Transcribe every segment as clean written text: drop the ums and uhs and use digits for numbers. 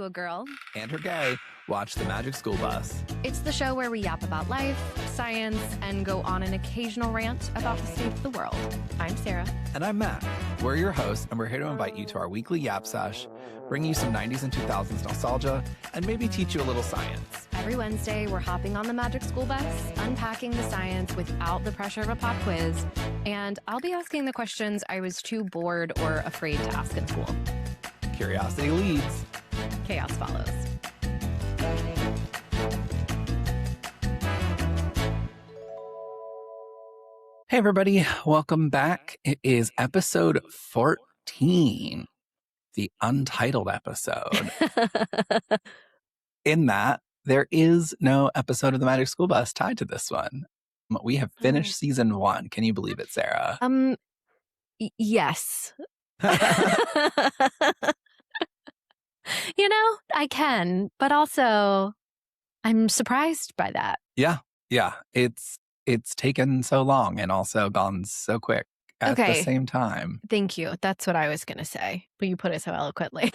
a girl and her gay watch The Magic School Bus. It's the show where we yap about life, science, and go on an occasional rant about the state of the world. I'm Sarah. And I'm Matt. We're your hosts, and we're here to invite you to our weekly yap sesh, bring you some 90s and 2000s nostalgia, and maybe teach you a little science. Every Wednesday, we're hopping on the Magic School Bus, unpacking the science without the pressure of a pop quiz, and I'll be asking the questions I was too bored or afraid to ask in school. Curiosity leads. Chaos follows. Hey, everybody. Welcome back. It is episode 14, the untitled episode. In that, there is no episode of The Magic School Bus tied to this one. We have finished season 1. Can you believe it, Sarah? Yes. You know, I can, but also I'm surprised by that. Yeah. It's taken so long and also gone so quick at the same time. Thank you. That's what I was going to say, but you put it so eloquently.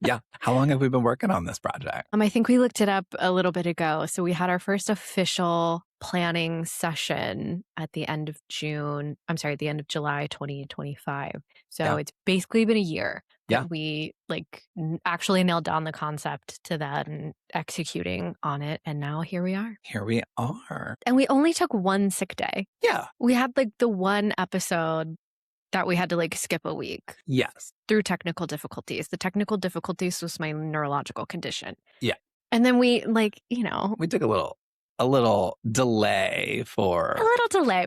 Yeah. How long have we been working on this project? I think we looked it up a little bit ago. So we had our first official planning session at the end of June. I'm sorry, the end of July 2025. So It's basically been a year. Yeah. We actually nailed down the concept to that and executing on it. And now here we are. Here we are. And we only took one sick day. Yeah. We had the one episode that we had to skip a week. Yes. Through technical difficulties. The technical difficulties was my neurological condition. Yeah. And then we we took a little delay for but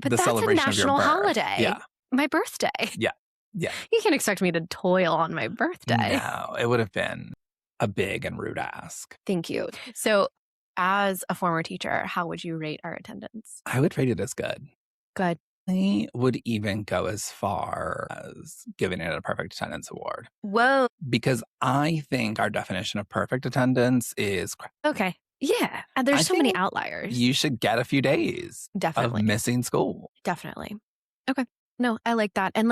the that's celebration a national of your birth. holiday. Yeah. My birthday. Yeah. You can't expect me to toil on my birthday. No, it would have been a big and rude ask. Thank you. So as a former teacher, how would you rate our attendance? I would rate it as good. Good. I would even go as far as giving it a perfect attendance award. Whoa. Because I think our definition of perfect attendance is crap. Okay. Yeah. And there's so many outliers. You should get a few days Definitely. of missing school. Definitely. Okay. No, I like that. And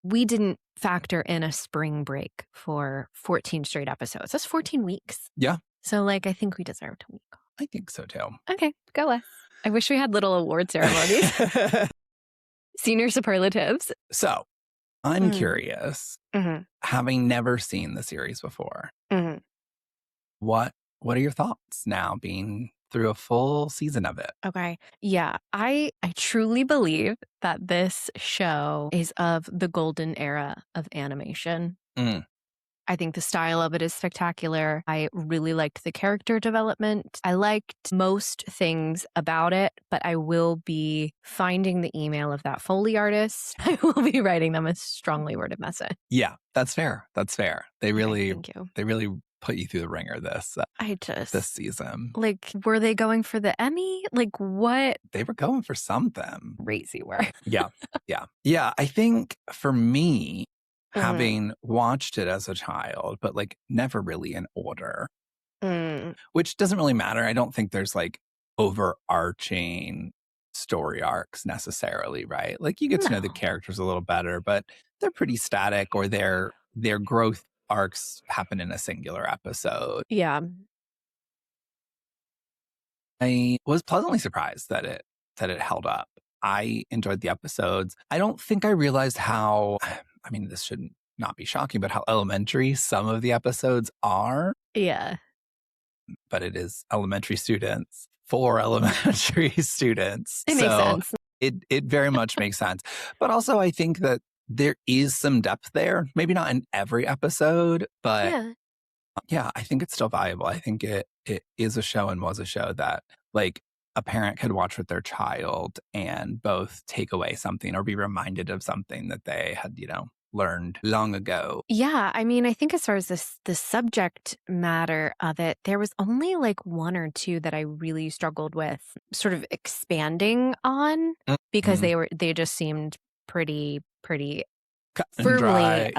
we didn't factor in a spring break for 14 straight episodes. That's 14 weeks. Yeah. So I think we deserved a week off. I think so too. Okay. Go us. I wish we had little award ceremonies. Senior superlatives. So I'm curious, having never seen the series before, what are your thoughts now being through a full season of it? Okay. Yeah. I truly believe that this show is of the golden era of animation. I think the style of it is spectacular. I really liked the character development. I liked most things about it, but I will be finding the email of that Foley artist. I will be writing them a strongly worded message. Yeah, that's fair. That's fair. They really, thank you. They really put you through the ringer this season. Were they going for the Emmy? What? They were going for something. Crazy work. Yeah. I think for me, having watched it as a child, but never really in order, which doesn't really matter. I don't think there's overarching story arcs necessarily, right? You get to know the characters a little better, but they're pretty static, or their growth arcs happen in a singular episode. Yeah. I was pleasantly surprised that it held up. I enjoyed the episodes. I don't think I realized how, this should not be shocking, but how elementary some of the episodes are. Yeah. But it is elementary students for elementary students. It makes sense. It very much makes sense. But also I think that there is some depth there. Maybe not in every episode, but yeah, I think it's still valuable. I think it is a show and was a show that a parent could watch with their child and both take away something or be reminded of something that they had, learned long ago. Yeah. I think as far as the subject matter of it, there was only one or two that I really struggled with sort of expanding on because they just seemed pretty firmly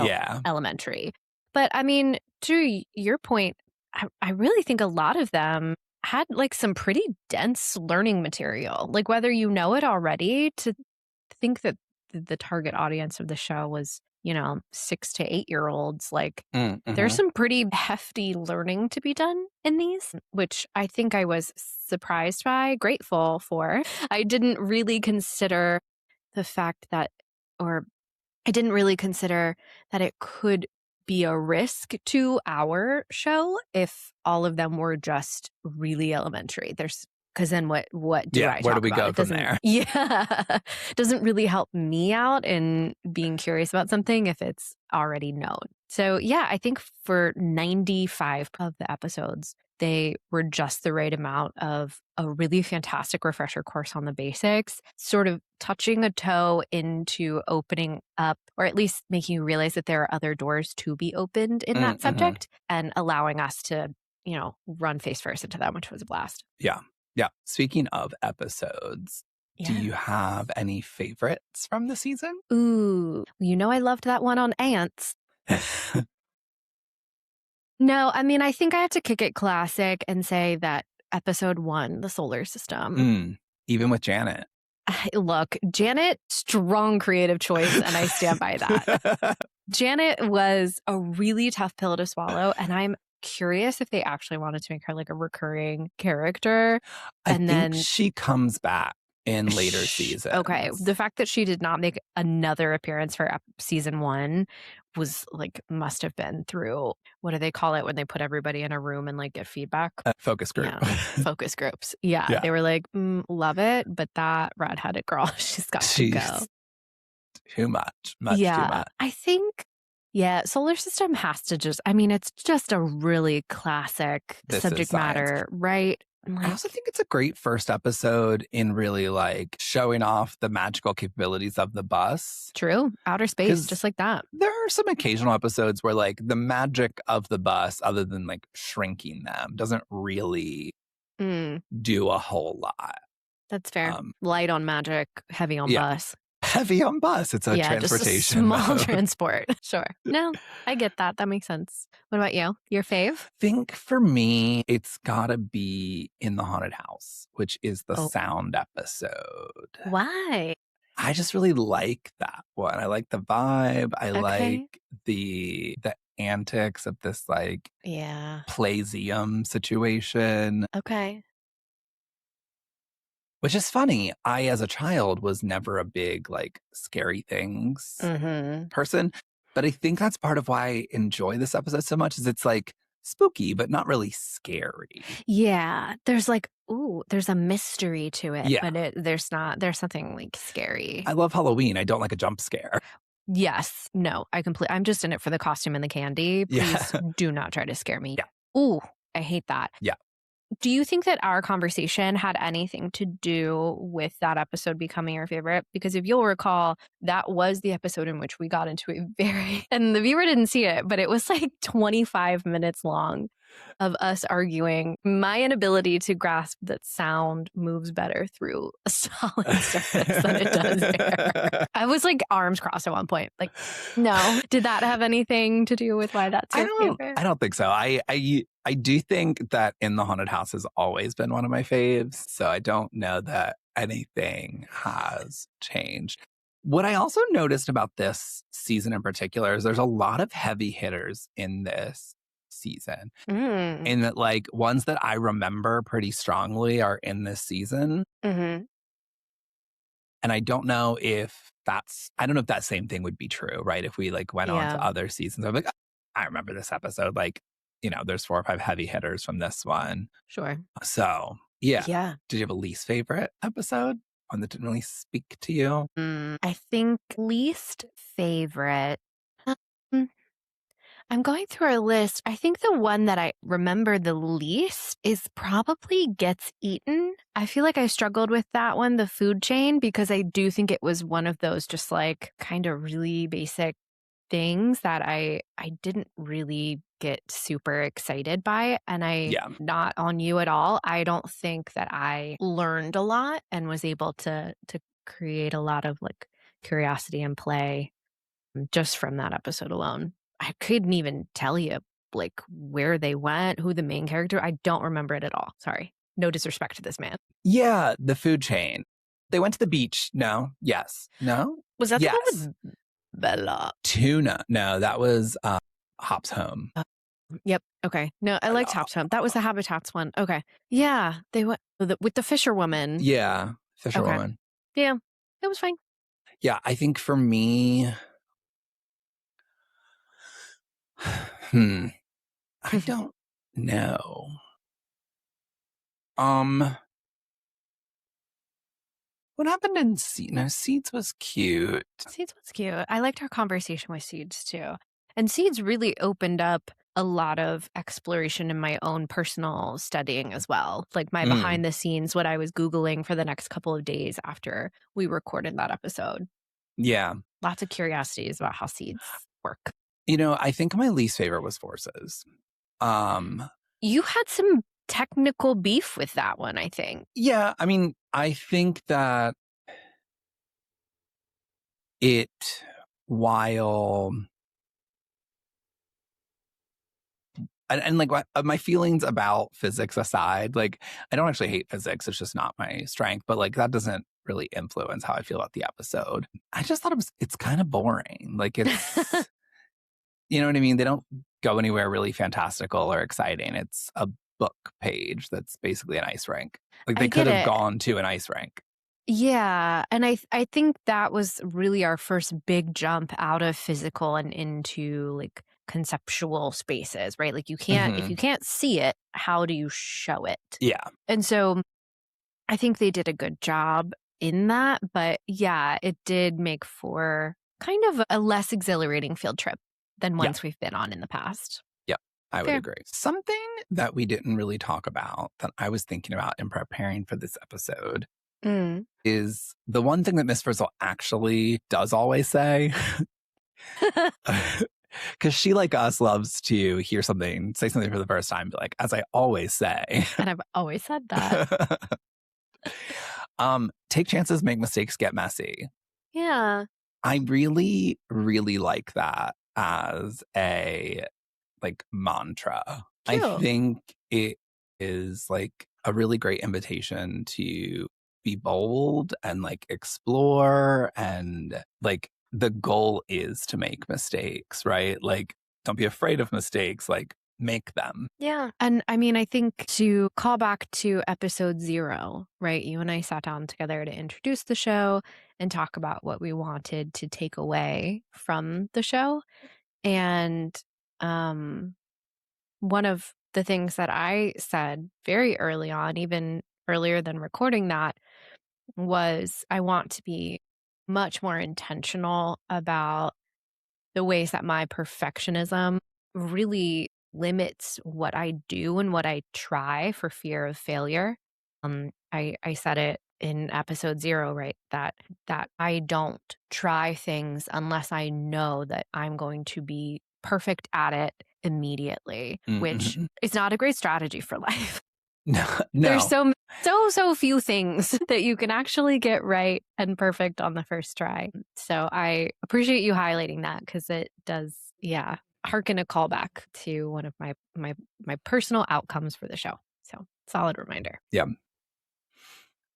elementary. But to your point, I really think a lot of them had some pretty dense learning material. Whether you know it already, to think that the target audience of the show was 6 to 8-year-olds. Like, there's Mm-hmm. some pretty hefty learning to be done in these, which I think I was surprised by, grateful for. I didn't really consider the fact that, or I didn't really consider that it could be a risk to our show if all of them were just really elementary. Because then what do Yeah, I where do talk we about? go It from doesn't, there? yeah, doesn't really help me out in being curious about something if it's already known. So yeah, I think for 95 of the episodes, they were just the right amount of a really fantastic refresher course on the basics, sort of touching a toe into opening up, or at least making you realize that there are other doors to be opened in that Mm-hmm. subject, and allowing us to, run face first into them, which was a blast. Yeah. Yeah. Speaking of episodes, do Yeah. you have any favorites from the season? Ooh, I loved that one on ants. No, I mean, I think I have to kick it classic and say that episode 1, the solar system. Even with Janet. Look, Janet, strong creative choice, and I stand by that. Janet was a really tough pill to swallow, and I'm curious if they actually wanted to make her like a recurring character. I And think then she comes back in later okay, seasons. the fact that she did not make another appearance for season 1 was like, must have been through, what do they call it when they put everybody in a room and like get feedback? Focus group. Yeah, focus groups. Yeah, Yeah. they were like, love it, but that redheaded girl, she's got to go. She's too much too Yeah, much. I think, yeah, solar system has to just, I mean, it's just a really classic This is subject science. matter, right? I also think it's a great first episode in really like showing off the magical capabilities of the bus. True. Outer space, 'Cause just like that. there are some occasional episodes where like the magic of the bus, other than like shrinking them, doesn't really do a whole lot. That's fair. Light on magic, heavy on bus. Heavy on bus. It's a transportation. Just a small transport. Sure. No, I get that. That makes sense. What about you? Your fave? I think for me, it's gotta be In the Haunted House, which is the sound episode. Why? I just really like that one. I like the vibe. I like the antics of this like playseum situation. Okay. Which is funny. I, as a child, was never a big, like, scary things person. But I think that's part of why I enjoy this episode so much is it's, like, spooky, but not really scary. Yeah. There's like, there's a mystery to it. Yeah. But there's nothing, like, scary. I love Halloween. I don't like a jump scare. Yes. No, I'm just in it for the costume and the candy. Please do not try to scare me. Yeah. Ooh, I hate that. Yeah. Do you think that our conversation had anything to do with that episode becoming your favorite? Because if you'll recall, that was the episode in which we got into and the viewer didn't see it, but it was like 25 minutes long of us arguing my inability to grasp that sound moves better through a solid surface than it does air. I was like arms crossed at one point. Like, no. Did that have anything to do with why that's your favorite? I don't think so. I do think that In the Haunted House has always been one of my faves, so I don't know that anything has changed. What I also noticed about this season in particular is there's a lot of heavy hitters in this season. And that like ones that I remember pretty strongly are in this season. And I don't know if that same thing would be true, right? If we like went on to other seasons, I'm like, I remember this episode. Like, there's 4 or 5 heavy hitters from this one. Sure. So, yeah. Yeah. Did you have a least favorite episode? One that didn't really speak to you? I think least favorite. I'm going through our list. I think the one that I remember the least is probably Gets Eaten. I feel like I struggled with that one, the food chain, because I do think it was one of those just like kind of really basic things that I didn't really get super excited by. And not on you at all. I don't think that I learned a lot and was able to create a lot of like curiosity and play just from that episode alone. I couldn't even tell you like where they went, who the main character. I don't remember it at all. Sorry. No disrespect to this man. Yeah, the food chain. They went to the beach. No. Yes. No. Was that yes. the one with Bella. Tuna. No, that was Hop's Home. Yep. Okay. No, I liked Hop's Home. That was the Habitats one. Okay. Yeah. They went with the fisherwoman. Yeah. Fisherwoman. Okay. Yeah. It was fine. Yeah. I think for me, I don't know. What happened in Seeds? No, Seeds was cute. Seeds was cute. I liked our conversation with Seeds too. And Seeds really opened up a lot of exploration in my own personal studying as well. Like my behind the scenes, what I was Googling for the next couple of days after we recorded that episode. Yeah. Lots of curiosities about how seeds work. You know, I think my least favorite was Forces. You had some technical beef with that one, I think. Yeah. I mean, I think that while and like my feelings about physics aside, like I don't actually hate physics. It's just not my strength, but like that doesn't really influence how I feel about the episode. I just thought it's kind of boring. Like it's, you know what I mean? They don't go anywhere really fantastical or exciting. It's a book page that's basically an ice rink. Like they could have gone to an ice rink. Yeah. And I think that was really our first big jump out of physical and into like conceptual spaces, right? Like if you can't see it, how do you show it? Yeah. And so I think they did a good job in that. But yeah, it did make for kind of a less exhilarating field trip than ones we've been on in the past. Yeah, I would agree. Something that we didn't really talk about that I was thinking about in preparing for this episode is the one thing that Miss Frizzle actually does always say. Because she, like us, loves to say something for the first time, be like, as I always say. And I've always said that. Take chances, make mistakes, get messy. Yeah. I really, really like that as a like mantra. Cute. I think it is like a really great invitation to be bold and like explore, and like the goal is to make mistakes, right? Like don't be afraid of mistakes, like make them. Yeah. And I mean, I think to call back to episode 0, right? You and I sat down together to introduce the show and talk about what we wanted to take away from the show. And one of the things that I said very early on, even earlier than recording that, was I want to be much more intentional about the ways that my perfectionism really limits what I do and what I try for fear of failure. I said it in episode 0, right? That I don't try things unless I know that I'm going to be perfect at it immediately, which is not a great strategy for life. No. There's so few things that you can actually get right and perfect on the first try. So I appreciate you highlighting that, because it does, harken a callback to one of my personal outcomes for the show. So solid reminder. Yeah.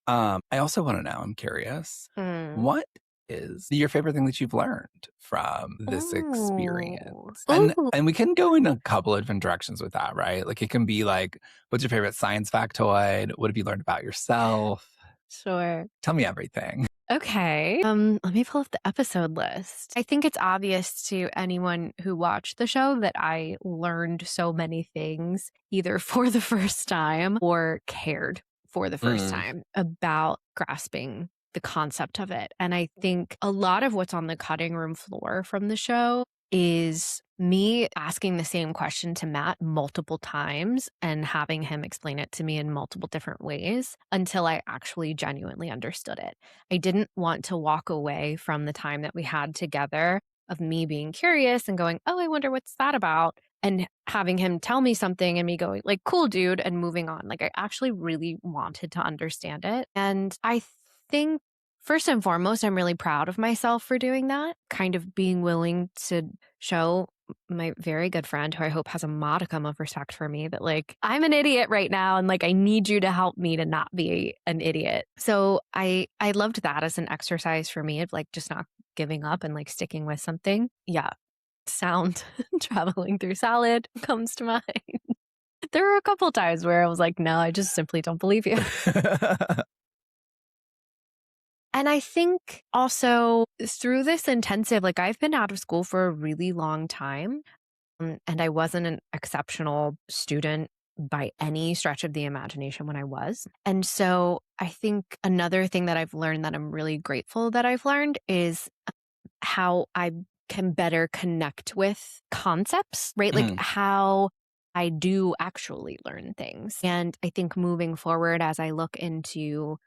I also want to know, I'm curious, what is your favorite thing that you've learned from this experience? And we can go in a couple of different directions with that, right? Like it can be like, what's your favorite science factoid? What have you learned about yourself? Sure. Tell me everything. Okay. Let me pull up the episode list. I think it's obvious to anyone who watched the show that I learned so many things either for the first time or cared for the first time about grasping the concept of it. And I think a lot of what's on the cutting room floor from the show is me asking the same question to Matt multiple times and having him explain it to me in multiple different ways until I actually genuinely understood it. I didn't want to walk away from the time that we had together of me being curious and going, oh, I wonder what's that about? And having him tell me something and me going like, cool, dude, and moving on. Like I actually really wanted to understand it. And I think first and foremost, I'm really proud of myself for doing that, kind of being willing to show my very good friend, who I hope has a modicum of respect for me, that like, I'm an idiot right now. And like, I need you to help me to not be an idiot. So I loved that as an exercise for me of like, just not giving up and like sticking with something, yeah, sound traveling through salad comes to mind. There were a couple times where I was like, no, I just simply don't believe you. And I think also through this intensive, like I've been out of school for a really long time, and I wasn't an exceptional student by any stretch of the imagination when I was. And so I think another thing that I've learned that I'm really grateful that I've learned is how I can better connect with concepts, right? Like how I do actually learn things. And I think moving forward, as I look into,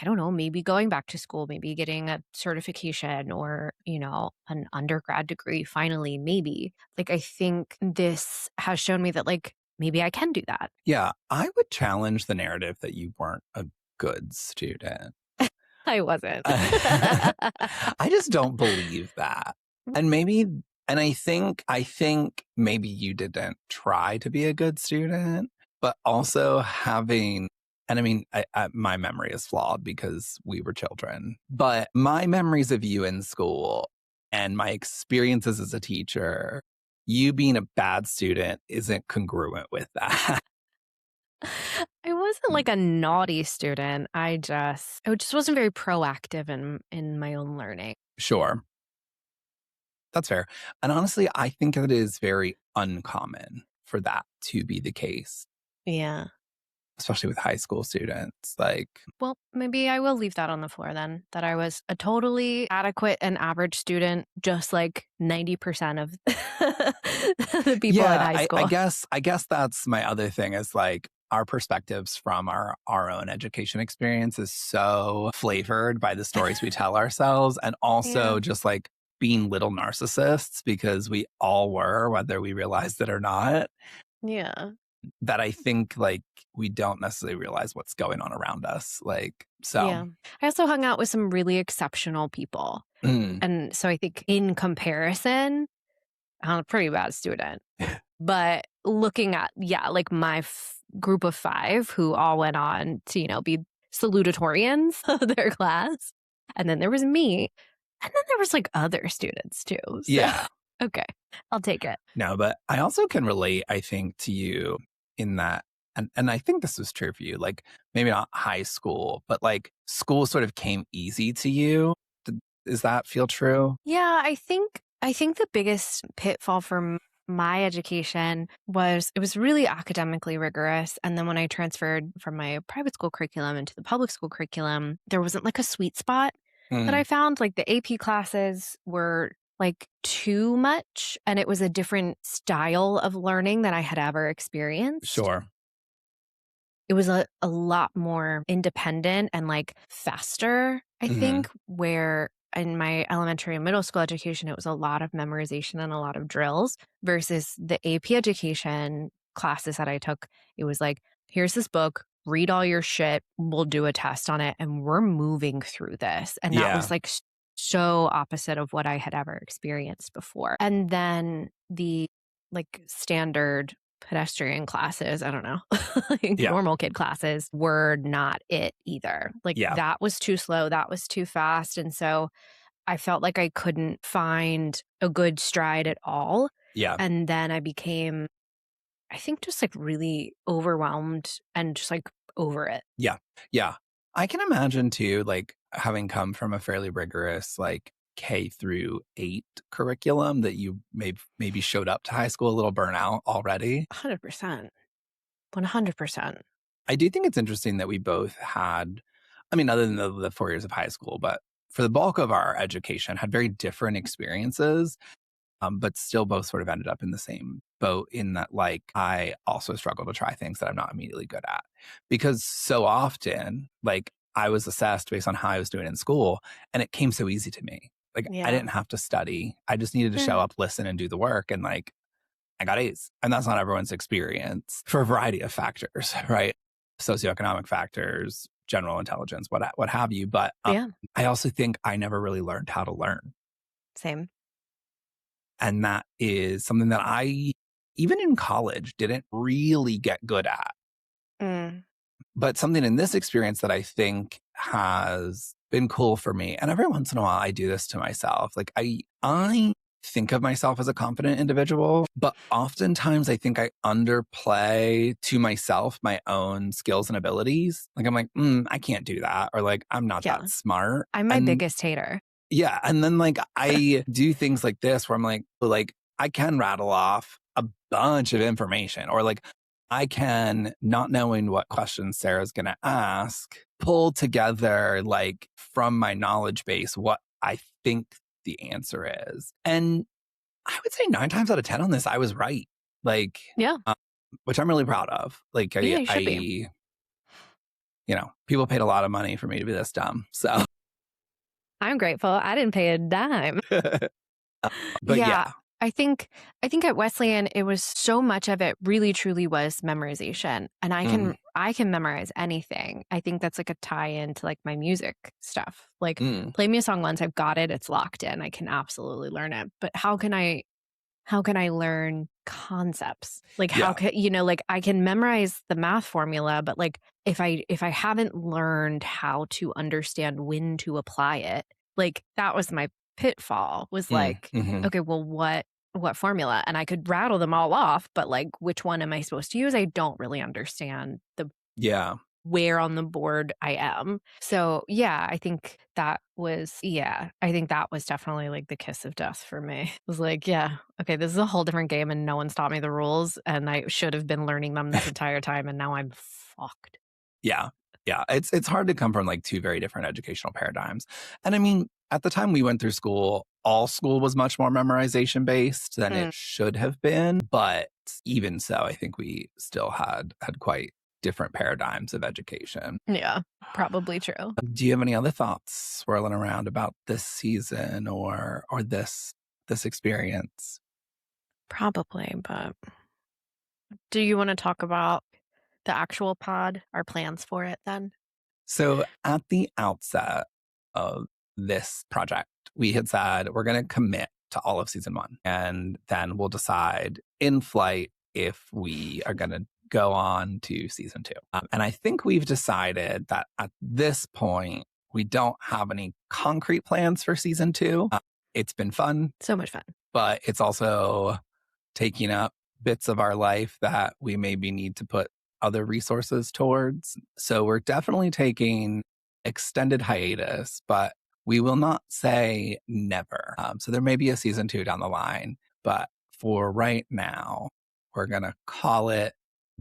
I don't know, maybe going back to school, maybe getting a certification or, an undergrad degree, finally, maybe. Like, I think this has shown me that, like, maybe I can do that. Yeah, I would challenge the narrative that you weren't a good student. I wasn't. I just don't believe that. And I think maybe you didn't try to be a good student, but also and I mean, my memory is flawed because we were children, but my memories of you in school and my experiences as a teacher, you being a bad student isn't congruent with that. I wasn't like a naughty student. I just wasn't very proactive in my own learning. Sure. That's fair. And honestly, I think it is very uncommon for that to be the case, Yeah. especially with high school students. Like, Well, maybe I will leave that on the floor then, that I was a totally adequate and average student, just like 90% of the people in yeah, high I school. guess that's my other thing is like our perspectives from our own education experience is so flavored by the stories we tell ourselves and Yeah. also just like being little narcissists because we all were, whether we realized it or not, Yeah. that I think like we don't necessarily realize what's going on around us. Like, so. Yeah. I also hung out with some really exceptional people. Mm, And so I think in comparison, I'm a pretty bad student. But looking at, yeah, like my group of 5 who all went on to, be salutatorians of their class. And then there was me. And then there was like other students too. So, yeah. okay, I'll take it. No, but I also can relate, I think, to you in that, and I think this was true for you, like maybe not high school, but like school sort of came easy to you. Does that feel true? Yeah, I think the biggest pitfall for my education was it was really academically rigorous. And then when I transferred from my private school curriculum into the public school curriculum, there wasn't like a sweet spot that Mm, I found. Like the AP classes were like too much, and it was a different style of learning than I had ever experienced. sure. It was a lot more independent and like faster, I Hmm. think, where in my elementary and middle school education, it was a lot of memorization and a lot of drills versus the AP education classes that I took. It was like, here's this book, read all your shit, we'll do a test on it, and we're moving through this. And that Yeah. was like so opposite of what I had ever experienced before. And then the like standard pedestrian classes, I don't know, like Yeah. normal kid classes were not it either. Like Yeah. that was too slow, that was too fast. And so I felt like I couldn't find a good stride at all. Yeah. And then I became, I think, just like really overwhelmed and just like over it. Yeah. Yeah. I can imagine too, like having come from a fairly rigorous, like K-8 curriculum that you maybe showed up to high school a little burnout already. 100%. 100%. I do think it's interesting that we both had, I mean, other than the 4 years of high school, but for the bulk of our education, had very different experiences, but still both sort of ended up in the same boat in that, like, I also struggle to try things that I'm not immediately good at because so often, like, I was assessed based on how I was doing in school, and it came so easy to me. Like, I Yeah. didn't have to study. I just needed to show Yeah. up, listen, and do the work. And like, I got A's. And that's not everyone's experience for a variety of factors, right? Socioeconomic factors, general intelligence, what have you. But Yeah. I also think I never really learned how to learn. Same. And that is something that I, even in college, didn't really get good at. Mm. But something in this experience that I think has been cool for me. And every once in a while, I do this to myself. Like I think of myself as a confident individual, but oftentimes I think I underplay to myself my own skills and abilities. Like I'm like, I can't do that. Or like, I'm not that smart. I'm my biggest hater. Yeah. And then like I do things like this where I'm like I can rattle off a bunch of information, or like I can, not knowing what questions Sarah's going to ask, pull together like from my knowledge base what I think the answer is. And I would say 9 times out of 10 on this, I was right. Like, which I'm really proud of. Like, you should be. You know, people paid a lot of money for me to be this dumb. So I'm grateful. I didn't pay a dime. But yeah. I think at Wesleyan, it was so much of it really truly was memorization. And I can memorize anything. I think that's like a tie into like my music stuff. Like play me a song once, I've got it, it's locked in. I can absolutely learn it. But how can I learn concepts? Like how can, you know, like I can memorize the math formula, but like if I haven't learned how to understand when to apply it, like that was my pitfall, was like, okay, well, what formula? And I could rattle them all off, but like, which one am I supposed to use? I don't really understand where on the board I am. So I think that was definitely like the kiss of death for me. It was like, okay, this is a whole different game and no one's taught me the rules and I should have been learning them this entire time and now I'm fucked. Yeah. It's hard to come from like 2 very different educational paradigms. And I mean, at the time we went through school, all school was much more memorization based than it should have been. But even so, I think we still had quite different paradigms of education. Yeah, probably true. Do you have any other thoughts swirling around about this season or this experience? Probably, but do you want to talk about the actual pod, our plans for it then? So at the outset of this project, we had said we're going to commit to all of season 1, and then we'll decide in flight if we are going to go on to season 2. And I think we've decided that at this point, we don't have any concrete plans for season 2. It's been fun. So much fun. But it's also taking up bits of our life that we maybe need to put other resources towards. So we're definitely taking extended hiatus, but we will not say never. So there may be a season 2 down the line, but for right now, we're going to call it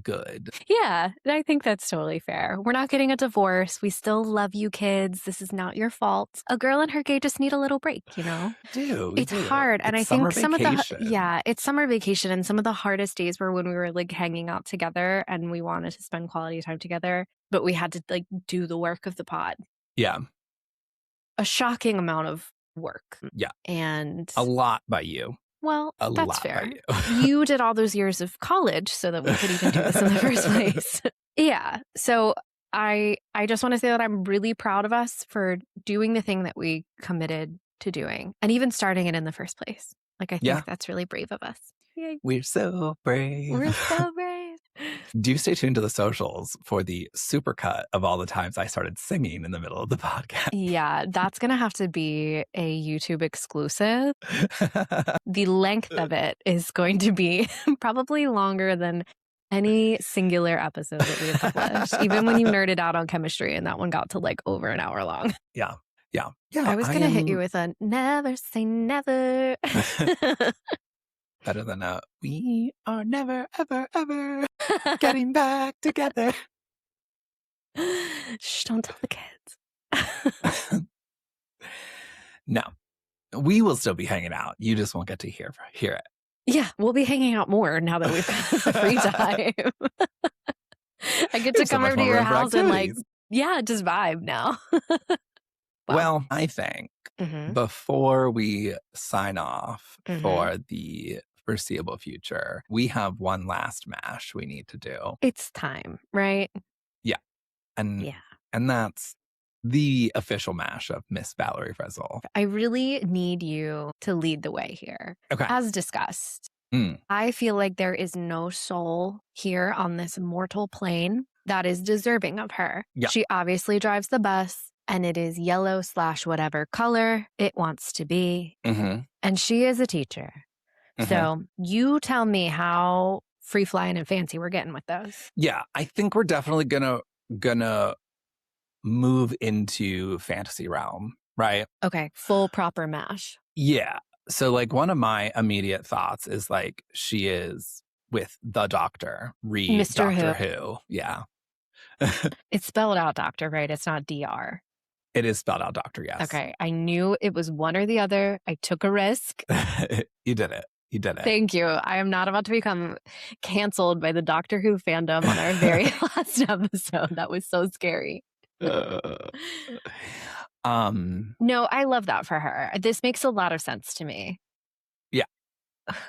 good. Yeah, I think that's totally fair. We're not getting a divorce. We still love you kids. This is not your fault. A girl and her gay just need a little break, you know? It's hard. And I think some of it's summer vacation, and some of the hardest days were when we were like hanging out together and we wanted to spend quality time together, but we had to like do the work of the pod. Yeah. A shocking amount of work. Yeah. And a lot by you. Well, that's fair. You did all those years of college so that we could even do this in the first place. Yeah. So I just want to say that I'm really proud of us for doing the thing that we committed to doing and even starting it in the first place. Like, I think that's really brave of us. Yay. We're so brave. We're so brave. Do stay tuned to the socials for the supercut of all the times I started singing in the middle of the podcast. Yeah, that's going to have to be a YouTube exclusive. The length of it is going to be probably longer than any singular episode that we have published, even when you nerded out on chemistry and that one got to like over an hour long. Yeah. I was going to hit you with a never say never. Better than we are never, ever, ever getting back together. Shh, don't tell the kids. No, we will still be hanging out. You just won't get to hear it. Yeah, we'll be hanging out more now that we've got free time. I get to come over to your house and like, just vibe now. Wow. Well, I think before we sign off for the foreseeable future, we have one last mash we need to do. It's time, right? Yeah. And that's the official mash of Miss Valerie Frizzle. I really need you to lead the way here. Okay. As discussed, I feel like there is no soul here on this mortal plane that is deserving of her. Yeah. She obviously drives the bus. And it is yellow / whatever color it wants to be. Mm-hmm. And she is a teacher. Mm-hmm. So you tell me how free flying and fancy we're getting with those. Yeah, I think we're definitely gonna move into fantasy realm, right? Okay, full proper MASH. Yeah. So like one of my immediate thoughts is like she is with the Doctor, Mr. Doctor Who. Yeah. It's spelled out Doctor, right? It's not DR. It is spelled out Doctor, yes. Okay, I knew it was one or the other. I took a risk. You did it. You did it. Thank you. I am not about to become canceled by the Doctor Who fandom on our very last episode. That was so scary. No, I love that for her. This makes a lot of sense to me. Yeah.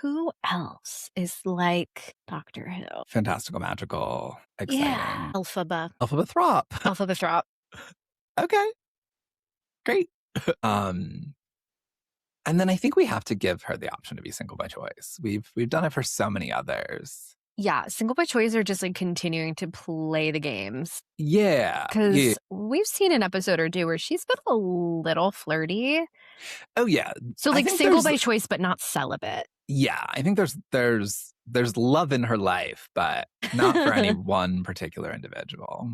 Who else is like Doctor Who? Fantastical, magical, exciting. Yeah. Elphaba Throp. Elphaba Throp. Okay. Great. And then I think we have to give her the option to be single by choice. We've done it for so many others. Yeah, single by choice are just like continuing to play the games. Yeah. Because we've seen an episode or two where she's been a little flirty. Oh, yeah. So like single by choice, but not celibate. Yeah, I think there's love in her life, but not for any one particular individual.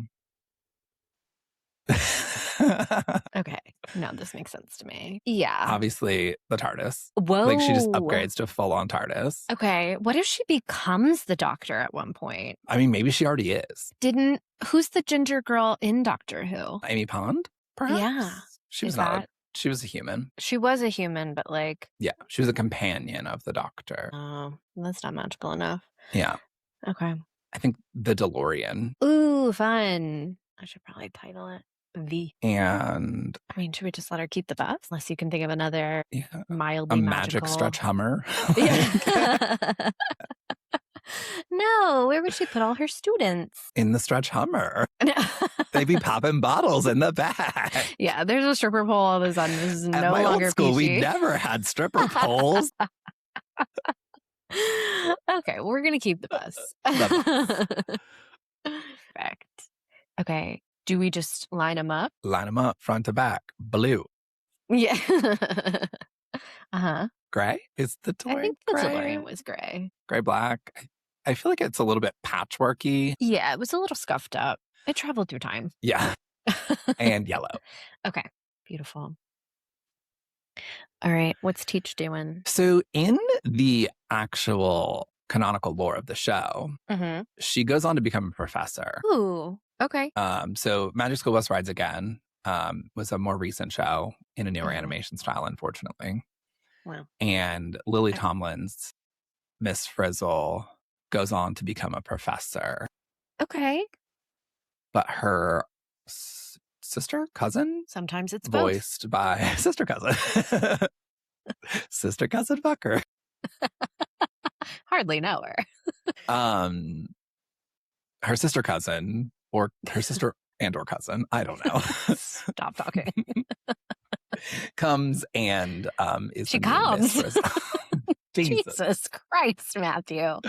Okay. No, this makes sense to me. Yeah. Obviously, the TARDIS. Whoa. Like, she just upgrades to full-on TARDIS. Okay. What if she becomes the Doctor at one point? I mean, maybe she already is. Who's the ginger girl in Doctor Who? Amy Pond, perhaps? Yeah. She was not. She was a human. She was a human, but like... Yeah, she was a companion of the Doctor. Oh, that's not magical enough. Yeah. Okay. I think the DeLorean. Ooh, fun. I should probably title it V. And I mean, should we just let her keep the buff? Unless you can think of another mildly magic stretch Hummer. Yeah. No, where would she put all her students? In the stretch Hummer. They'd be popping bottles in the back. Yeah, there's a stripper pole all of a sudden. This is At no my longer old school, PG. we never had stripper poles. Okay, we're going to keep the bus. Perfect. Okay, do we just line them up? Line them up, front to back. Blue. Yeah. Uh-huh. Gray? Is the DeLorean I think the gray? DeLorean was gray. Gray, black. I feel like it's a little bit patchworky. Yeah, it was a little scuffed up. It traveled through time. Yeah. And yellow. Okay, beautiful. All right, what's Teach doing? So in the actual canonical lore of the show, she goes on to become a professor. Ooh, okay. So Magic School Bus Rides Again was a more recent show in a newer animation style, unfortunately. Wow. And Lily Tomlin's Miss Frizzle goes on to become a professor. Okay. But her cousin? Sometimes it's voiced both. By sister cousin. Sister cousin fucker. Hardly know her. Her sister cousin, or her sister and or cousin, I don't know. Stop talking. Comes and is she comes. Jesus Christ, Matthew.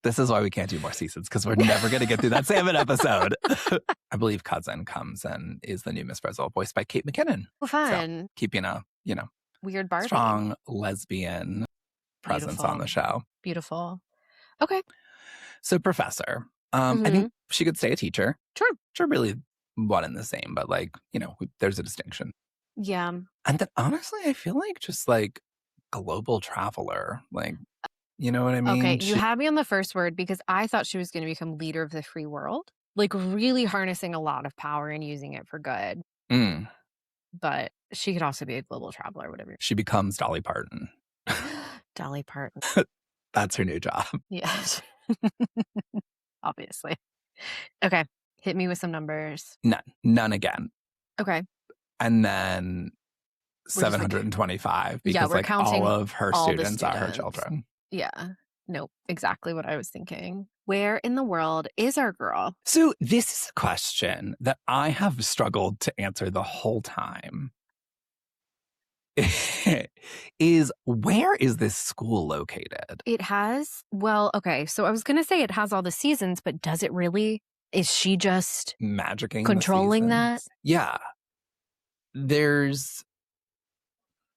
This is why we can't do more seasons, because we're never going to get through that salmon episode. I believe cousin comes and is the new Miss Frizzle, voiced by Kate McKinnon. Well, fun. So, keeping a, weird Barbie. Strong lesbian presence on the show. Beautiful. Okay. So professor, I think she could stay a teacher. Sure. Really one and the same, but there's a distinction. Yeah. And then honestly, I feel like just like global traveler, you know what I mean? Okay, you had me on the first word because I thought she was going to become leader of the free world, like really harnessing a lot of power and using it for good. But she could also be a global traveler, whatever. She becomes Dolly Parton. Dolly Parton. That's her new job. Yes. Obviously. Okay, hit me with some numbers. None again. Okay. And then 725 because we're counting all of her students are her children. Yeah. Nope. Exactly what I was thinking. Where in the world is our girl? So this is a question that I have struggled to answer the whole time. Where is this school located? It has, okay. So I was going to say it has all the seasons, but does it really? Is she just magicking controlling that? Yeah. there's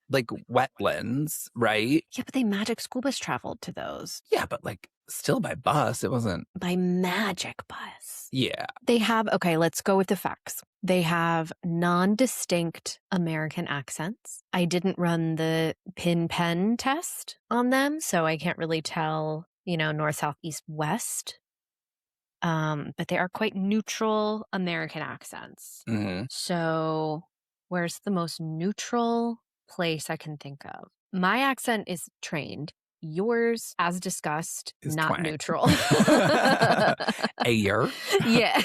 like wetlands, right? Yeah, but they magic school bus traveled to those. Yeah, but like still by bus. It wasn't by magic bus. Yeah. They have, okay, let's go with the facts. They have non-distinct American accents. I didn't run the pin-pen test on them, so I can't really tell, north, south, east, west. But they are quite neutral American accents. Mm-hmm. So where's the most neutral place I can think of? My accent is trained. Yours, as discussed, is not twang. Neutral. A year? Yeah.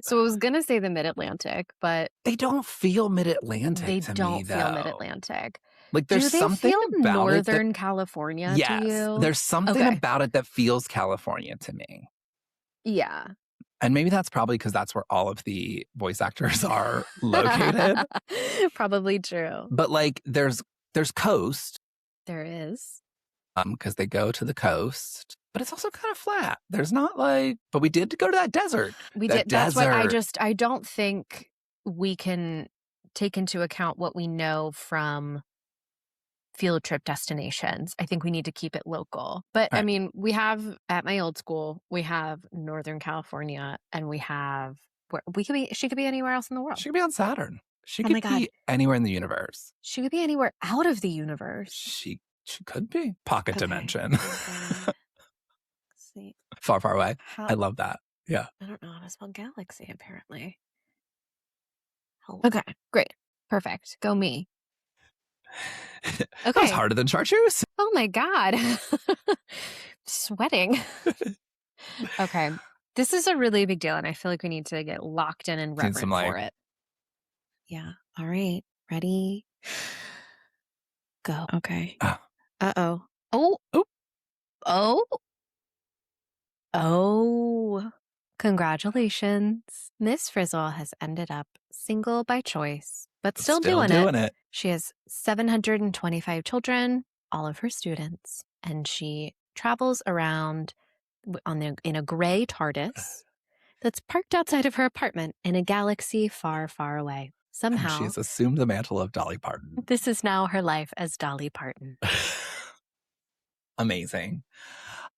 So I was going to say the Mid-Atlantic, but... They don't feel Mid-Atlantic to me, though. They don't feel Mid-Atlantic. Like, there's something about Northern California to you? Yes, there's something about it that feels California to me. Yeah. And maybe that's probably because that's where all of the voice actors are located. Probably true. But, like, there's coast. There is. Because they go to the coast. But it's also kind of flat. There's not like... But we did go to that desert. We did. That's why I don't think we can take into account what we know from field trip destinations. I think we need to keep it local. But, right. I mean, we have, at my old school, we have Northern California, and we have... she could be anywhere else in the world. She could be on Saturn. She could be anywhere in the universe. She could be anywhere out of the universe. She could be. Pocket dimension. See. Far, far away. I love that. Yeah. I don't know how to spell galaxy, apparently. Okay, great. Perfect. Go me. Okay. That was harder than chartreuse. Oh my God. Sweating. Okay. This is a really big deal, and I feel like we need to get locked in and reverent for it. Yeah. All right. Ready? Go. Okay. Uh-oh. Oh. Oh. Oh. Oh. Congratulations. Miss Frizzle has ended up single by choice, but still doing it. She has 725 children, all of her students, and she travels around in a gray TARDIS that's parked outside of her apartment in a galaxy far, far away. Somehow, and she's assumed the mantle of Dolly Parton. This is now her life as Dolly Parton. Amazing.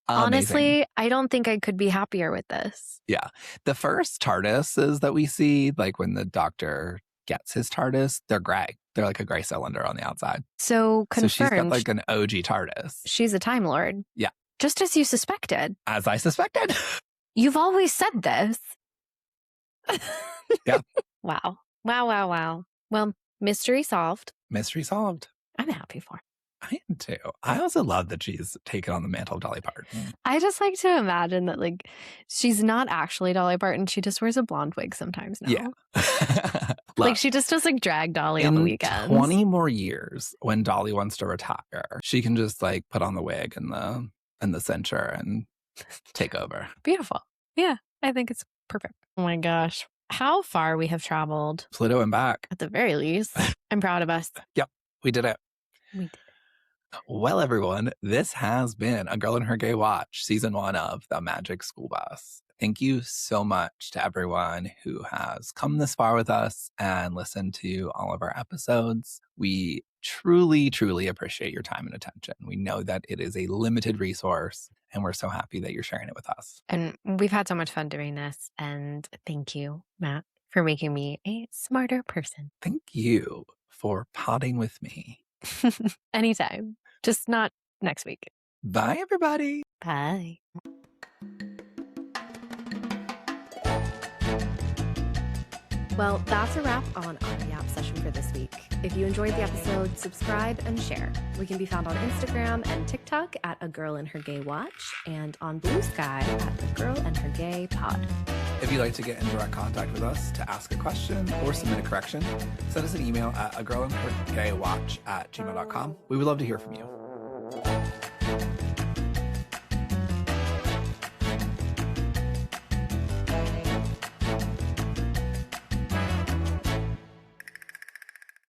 Honestly, I don't think I could be happier with this. Yeah. The first TARDISes that we see, like when the Doctor gets his TARDIS, they're gray. They're like a gray cylinder on the outside. So confirmed. So she's got like an OG TARDIS. She's a Time Lord. Yeah. Just as you suspected. As I suspected. You've always said this. Yeah. Wow. Wow. Well, mystery solved. Mystery solved. I'm happy for her. I am too. I also love that she's taken on the mantle of Dolly Parton. I just like to imagine that, like, she's not actually Dolly Parton. She just wears a blonde wig sometimes now. Yeah. Like, she just does, like, drag Dolly on the weekends. 20 more years, when Dolly wants to retire, she can just, like, put on the wig and the cincher and take over. Beautiful. Yeah, I think it's perfect. Oh my gosh. How far we have traveled. Pluto and back. At the very least. I'm proud of us. Yep, we did it. We did. Well, everyone, this has been A Girl and Her Gay Watch, Season 1 of The Magic School Bus. Thank you so much to everyone who has come this far with us and listened to all of our episodes. We truly, truly appreciate your time and attention. We know that it is a limited resource, and we're so happy that you're sharing it with us. And we've had so much fun doing this. And thank you, Matt, for making me a smarter person. Thank you for potting with me. Anytime. Just not next week. Bye, everybody. Bye. Well, that's a wrap on our Yap session for this week. If you enjoyed the episode, subscribe and share. We can be found on Instagram and TikTok at A Girl and Her Gay Watch, and on Blue Sky at The Girl and Her Gay Pod. If you'd like to get in direct contact with us to ask a question or submit a correction, send us an email at agirlandhergaywatch@gmail.com. We would love to hear from you.